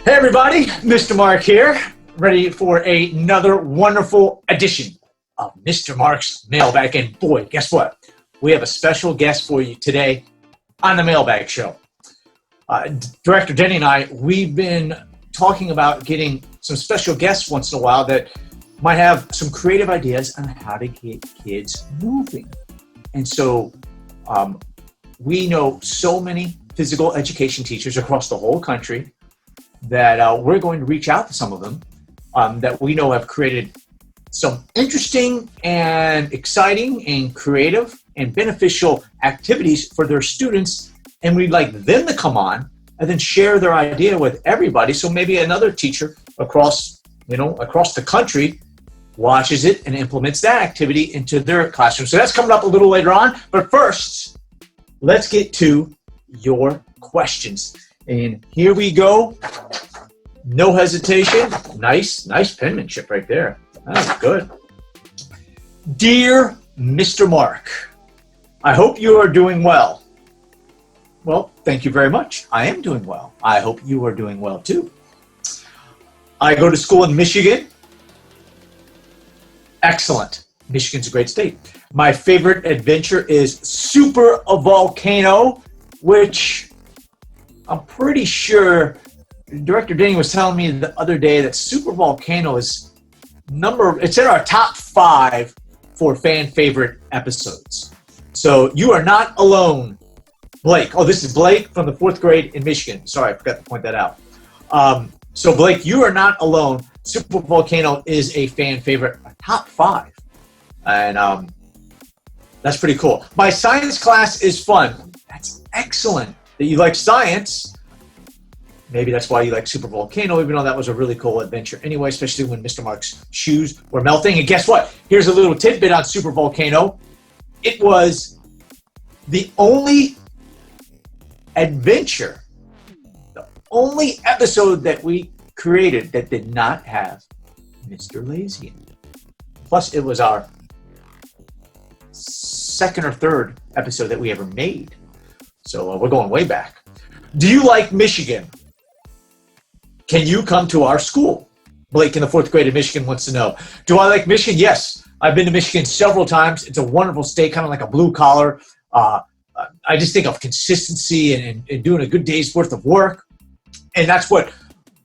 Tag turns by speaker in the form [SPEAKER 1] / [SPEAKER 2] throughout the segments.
[SPEAKER 1] Hey everybody, Mr. Mark here, ready for another wonderful edition of Mr. Mark's Mailbag. And boy, guess what? We have a special guest for you today on the Mailbag Show. Director Denny and I, we've been talking about getting some special guests once in a while that might have some creative ideas on how to get kids moving. And so we know so many physical education teachers across the whole country that we're going to reach out to some of them that we know have created some interesting and exciting and creative and beneficial activities for their students. And we'd like them to come on and then share their idea with everybody. So maybe another teacher across the country watches it and implements that activity into their classroom. So that's coming up a little later on. But first, let's get to your questions. And here we go. No hesitation. Nice penmanship right there. That's good. Dear Mr. Mark, I hope you are doing well. Well, thank you very much. I am doing well. I hope you are doing well too. I go to school in Michigan. Excellent. Michigan's a great state. My favorite adventure is Super Volcano, which I'm pretty sure Director Denny was telling me the other day that Super Volcano is it's in our top 5 for fan favorite episodes. So you are not alone, Blake. Oh, this is Blake from the 4th grade in Michigan. Sorry, I forgot to point that out. So Blake, you are not alone. Super Volcano is a fan favorite, top 5. And that's pretty cool. My science class is fun. That's excellent that you like science. Maybe that's why you like Super Volcano, even though that was a really cool adventure anyway, especially when Mr. Mark's shoes were melting. And guess what? Here's a little tidbit on Super Volcano. It was the only adventure, the only episode that we created that did not have Mr. Lazy in it. Plus, it was our 2nd or 3rd episode that we ever made. So we're going way back. Do you like Michigan? Can you come to our school? Blake in the 4th grade in Michigan wants to know. Do I like Michigan? Yes. I've been to Michigan several times. It's a wonderful state, kind of like a blue collar. I just think of consistency and doing a good day's worth of work. And that's what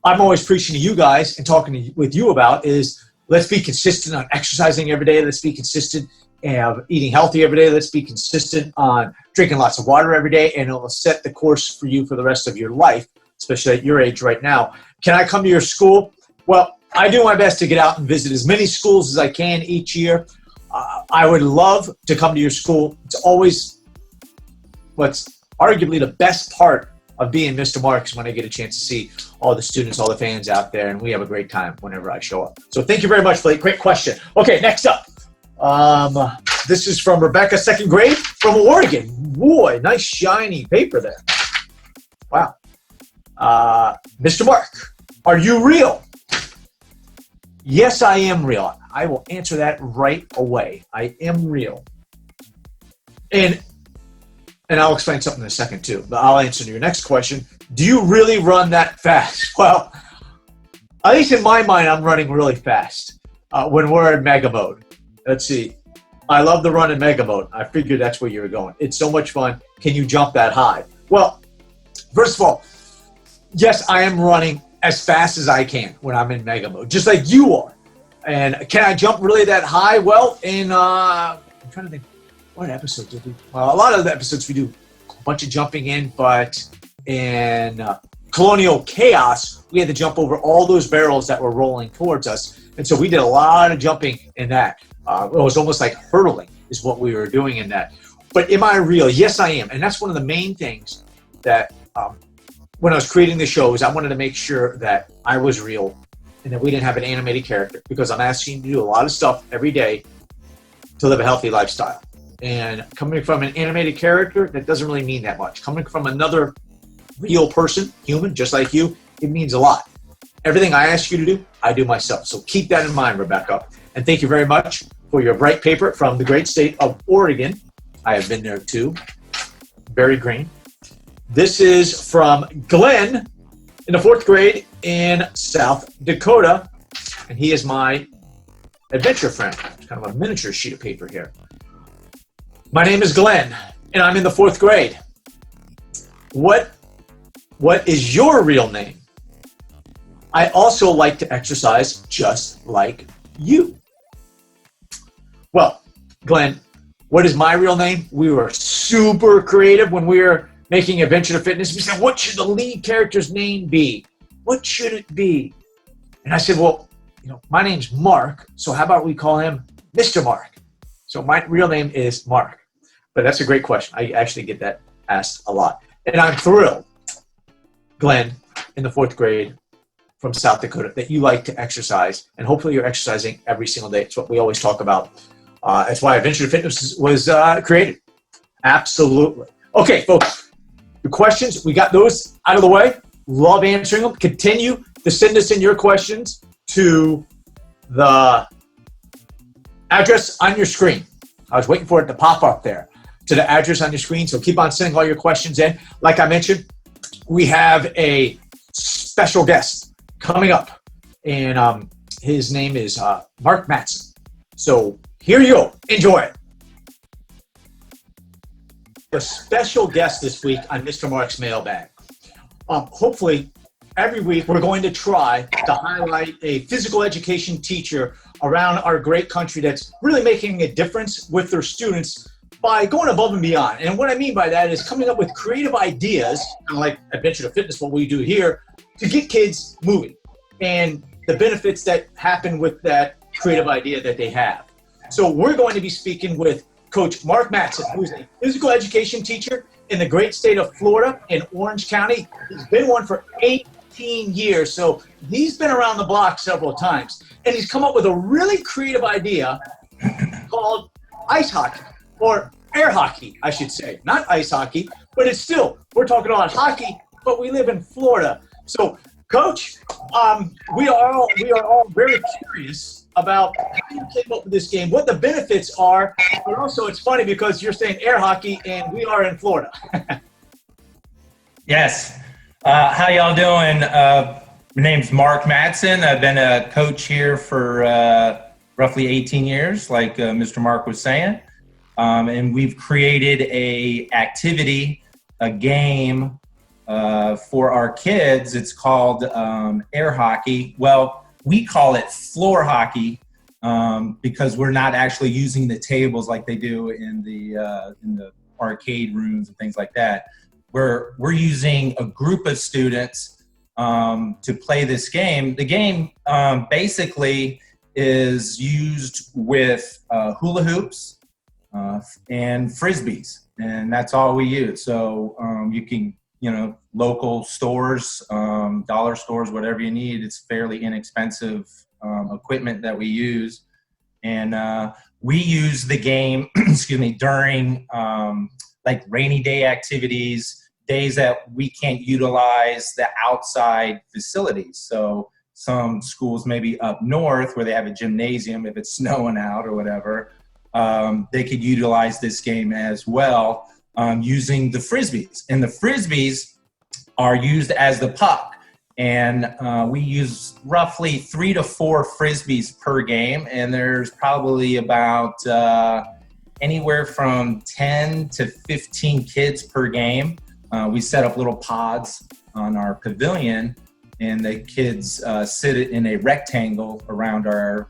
[SPEAKER 1] I'm always preaching to you guys and talking with you about is let's be consistent on exercising every day. Let's be consistent and eating healthy every day. Let's be consistent on drinking lots of water every day, and it will set the course for you for the rest of your life, especially at your age right now. Can I come to your school? Well, I do my best to get out and visit as many schools as I can each year. I would love to come to your school. It's always what's arguably the best part of being Mr. Mark's when I get a chance to see all the students, all the fans out there, and we have a great time whenever I show up. So thank you very much, Blake. Great question. Okay, next up. This is from Rebecca, 2nd grade from Oregon. Boy, nice shiny paper there. Wow. Mr. Mark, are you real? Yes, I am real. I will answer that right away. I am real. And I'll explain something in a second too, but I'll answer your next question. Do you really run that fast? Well, at least in my mind, I'm running really fast when we're in mega mode. Let's see. I love the run in mega mode. I figured that's where you were going. It's so much fun. Can you jump that high? Well, first of all, yes, I am running as fast as I can when I'm in mega mode, just like you are. And can I jump really that high? Well, I'm trying to think, what episode did we? Well, a lot of the episodes we do a bunch of jumping in, but in Colonial Chaos, we had to jump over all those barrels that were rolling towards us. And so we did a lot of jumping in that. It was almost like hurdling is what we were doing in that. But am I real? Yes, I am. And that's one of the main things that when I was creating the show is I wanted to make sure that I was real and that we didn't have an animated character, because I'm asking you to do a lot of stuff every day to live a healthy lifestyle. And coming from an animated character, that doesn't really mean that much. Coming from another real person, human, just like you, it means a lot. Everything I ask you to do, I do myself. So keep that in mind, Rebecca. And thank you very much for your bright paper from the great state of Oregon. I have been there too. Very green. This is from Glenn in the 4th grade in South Dakota, and he is my adventure friend. It's kind of a miniature sheet of paper here. My name is Glenn, and I'm in the 4th grade. What is your real name? I also like to exercise just like you. Well, Glenn, what is my real name? We were super creative when we were making Adventure to Fitness. We said, what should the lead character's name be? What should it be? And I said, well, my name's Mark, so how about we call him Mr. Mark? So my real name is Mark. But that's a great question. I actually get that asked a lot. And I'm thrilled, Glenn, in the 4th grade from South Dakota, that you like to exercise. And hopefully you're exercising every single day. It's what we always talk about. That's why Adventure to Fitness was created. Absolutely. Okay, folks, the questions, we got those out of the way. Love answering them. Continue to send us in your questions to the address on your screen. I was waiting for it to pop up there, to the address on your screen. So keep on sending all your questions in. Like I mentioned, we have a special guest coming up, and his name is Marc Mattson. So here you go. Enjoy it. A special guest this week on Mr. Mark's Mailbag. Hopefully, every week we're going to try to highlight a physical education teacher around our great country that's really making a difference with their students by going above and beyond. And what I mean by that is coming up with creative ideas, kind of like Adventure to Fitness, what we do here, to get kids moving and the benefits that happen with that creative idea that they have. So we're going to be speaking with Coach Marc Mattson, who's a physical education teacher in the great state of Florida in Orange County. He's been one for 18 years, so he's been around the block several times. And he's come up with a really creative idea called ice hockey, or air hockey, I should say. Not ice hockey, but it's still, we're talking about hockey, but we live in Florida. So, Coach, we are all very curious about how you came up with this game, what the benefits are, but also it's funny because you're saying air hockey and we are in Florida.
[SPEAKER 2] Yes. How y'all doing? My name's Marc Mattson. I've been a coach here for roughly 18 years, like Mr. Mark was saying. And we've created a activity, a game for our kids. It's called air hockey. Well, we call it floor hockey because we're not actually using the tables like they do in the arcade rooms and things like that. We're using a group of students to play this game. The game basically is used with hula hoops and frisbees, and that's all we use. So you can, local stores, dollar stores, whatever you need, it's fairly inexpensive equipment that we use. And we use the game, during like rainy day activities, days that we can't utilize the outside facilities. So some schools maybe up north where they have a gymnasium, if it's snowing out or whatever, they could utilize this game as well using the frisbees. And the frisbees are used as the puck. And we use roughly 3 to 4 frisbees per game. And there's probably about anywhere from 10 to 15 kids per game. We set up little pods on our pavilion, and the kids sit in a rectangle around our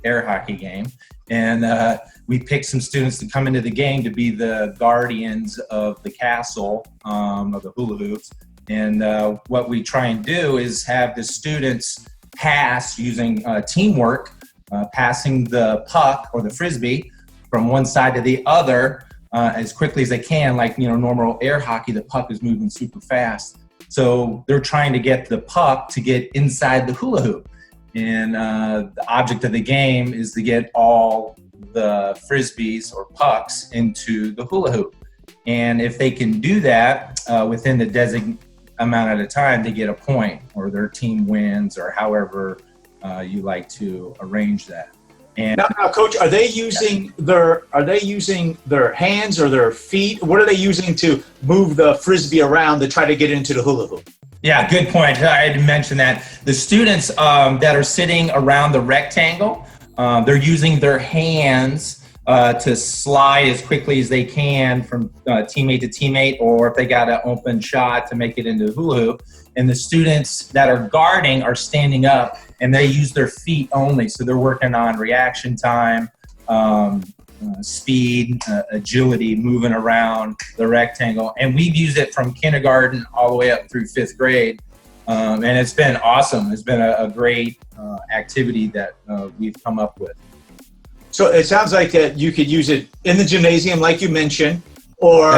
[SPEAKER 2] air hockey game. And we pick some students to come into the game to be the guardians of the castle, of the hula hoops. And what we try and do is have the students pass using teamwork, passing the puck or the frisbee from one side to the other as quickly as they can. Like, normal air hockey, the puck is moving super fast. So they're trying to get the puck to get inside the hula hoop. And the object of the game is to get all the frisbees or pucks into the hula hoop. And if they can do that within the designated amount at a time, they get a point, or their team wins, or however you like to arrange that. And
[SPEAKER 1] now, Coach, are they using their hands or their feet? What are they using to move the frisbee around to try to get into the hula hoop?
[SPEAKER 2] Yeah, good point. I had mentioned that. The students that are sitting around the rectangle, they're using their hands to slide as quickly as they can from teammate to teammate, or if they got an open shot to make it into hula hoop. And the students that are guarding are standing up, and they use their feet only. So they're working on reaction time, speed, agility, moving around the rectangle. And we've used it from kindergarten all the way up through 5th grade. And it's been awesome. It's been a great activity that we've come up with.
[SPEAKER 1] So it sounds like that you could use it in the gymnasium, like you mentioned, or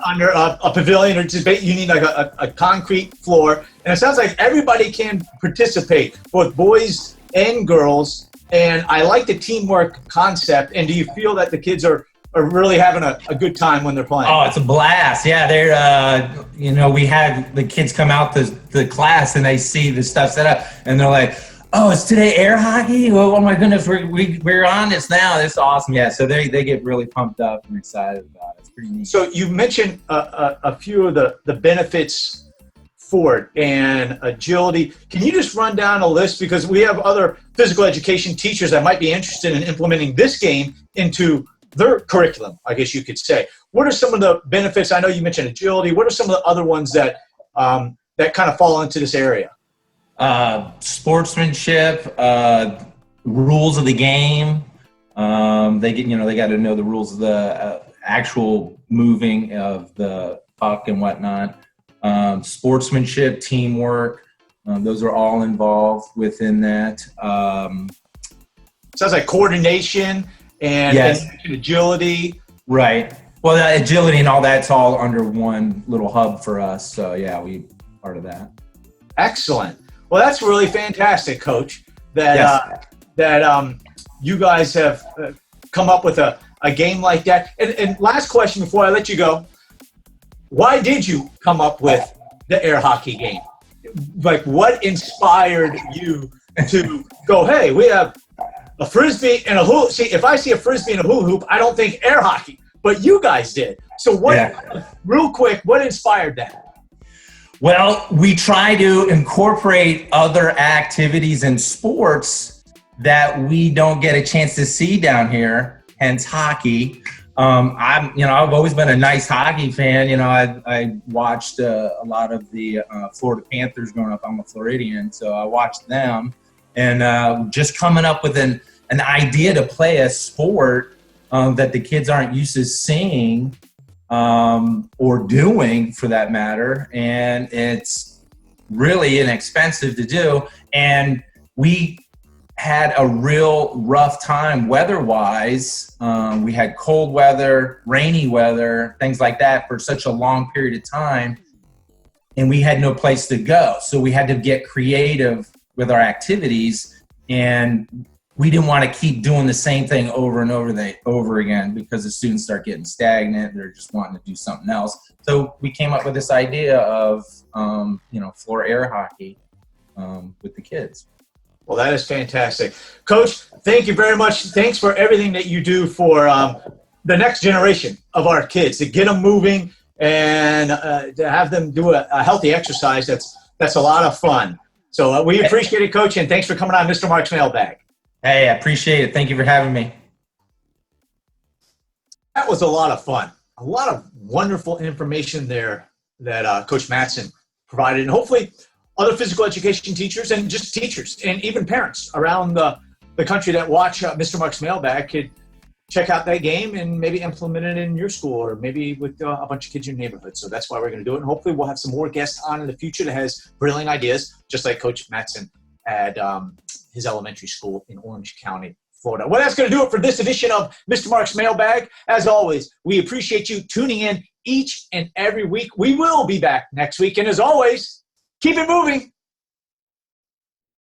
[SPEAKER 1] under a pavilion, or just you need like a concrete floor. And it sounds like everybody can participate, both boys and girls. And I like the teamwork concept. And do you feel that the kids are really having a good time when they're playing?
[SPEAKER 2] Oh, it's a blast. Yeah, they're, we had the kids come out the class and they see the stuff set up and they're like, oh, it's today air hockey? Oh my goodness, we're on this now. This is awesome. Yeah, so they get really pumped up and excited about it. It's pretty neat.
[SPEAKER 1] So you mentioned a few of the benefits for it and agility. Can you just run down a list? Because we have other physical education teachers that might be interested in implementing this game into their curriculum, I guess you could say. What are some of the benefits? I know you mentioned agility. What are some of the other ones that kind of fall into this area?
[SPEAKER 2] Sportsmanship, rules of the game. They got to know the rules of the actual moving of the puck and whatnot. Sportsmanship, teamwork, those are all involved within that.
[SPEAKER 1] Sounds like coordination and,
[SPEAKER 2] yes.
[SPEAKER 1] and agility.
[SPEAKER 2] Right. Well, the agility and all that's all under one little hub for us. So yeah, we part of that.
[SPEAKER 1] Excellent. Well, that's really fantastic, Coach, that you guys have come up with a game like that. And last question before I let you go. Why did you come up with the air hockey game? Like, what inspired you to go, hey, we have a Frisbee and a hula. See, if I see a Frisbee and a hula hoop, I don't think air hockey. But you guys did. So real quick, what inspired that?
[SPEAKER 2] Well, we try to incorporate other activities and sports that we don't get a chance to see down here, hence hockey. I've always been a nice hockey fan. I watched a lot of the Florida Panthers growing up. I'm a Floridian, so I watched them. And just coming up with an idea to play a sport that the kids aren't used to seeing or doing, for that matter. And it's really inexpensive to do. And we had a real rough time weather-wise. We had cold weather, rainy weather, things like that for such a long period of time, and we had no place to go. So we had to get creative with our activities, and we didn't want to keep doing the same thing over and over again because the students start getting stagnant. They're just wanting to do something else. So we came up with this idea of, floor air hockey with the kids.
[SPEAKER 1] Well, that is fantastic. Coach, thank you very much. Thanks for everything that you do for the next generation of our kids, to get them moving and to have them do a healthy exercise. That's a lot of fun. So we appreciate it, Coach, and thanks for coming on Mr. Marc's Mailbag.
[SPEAKER 2] Hey, I appreciate it. Thank you for having me.
[SPEAKER 1] That was a lot of fun. A lot of wonderful information there that Coach Mattson provided, and hopefully other physical education teachers and just teachers and even parents around the country that watch Mr. Marc's Mailbag could check out that game and maybe implement it in your school or maybe with a bunch of kids in your neighborhood. So that's why we're going to do it. And hopefully we'll have some more guests on in the future that has brilliant ideas, just like Coach Mattson at his elementary school in Orange County, Florida. Well, that's going to do it for this edition of Mr. Marc's Mailbag. As always, we appreciate you tuning in each and every week. We will be back next week. And as always, keep it moving.